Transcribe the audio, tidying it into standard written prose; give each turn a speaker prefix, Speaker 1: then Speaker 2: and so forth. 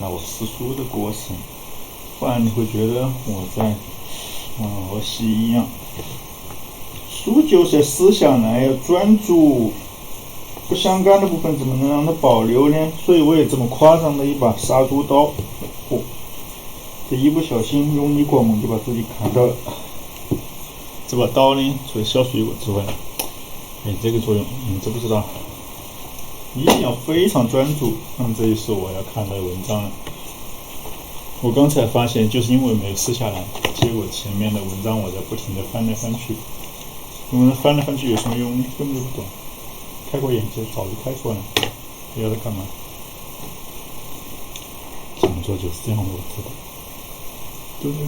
Speaker 1: 那我撕书的过程，不然你会觉得我在儿戏一样。书就是撕下来要专注不相干的部分，怎么能让它保留呢？所以我也这么夸张的一把杀猪刀，这一不小心用力过猛就把自己砍到了。这把刀呢，除了削水果之外，这个作用你们知不知道？一定要非常专注。这一是我要看的文章了。我刚才发现，就是因为没有撕下来，结果前面的文章我在不停的翻来翻去。翻来翻去有什么用呢？根本就不懂。开过眼界，早就开过了，不要在干嘛？想做就是这样，我知道，对不对？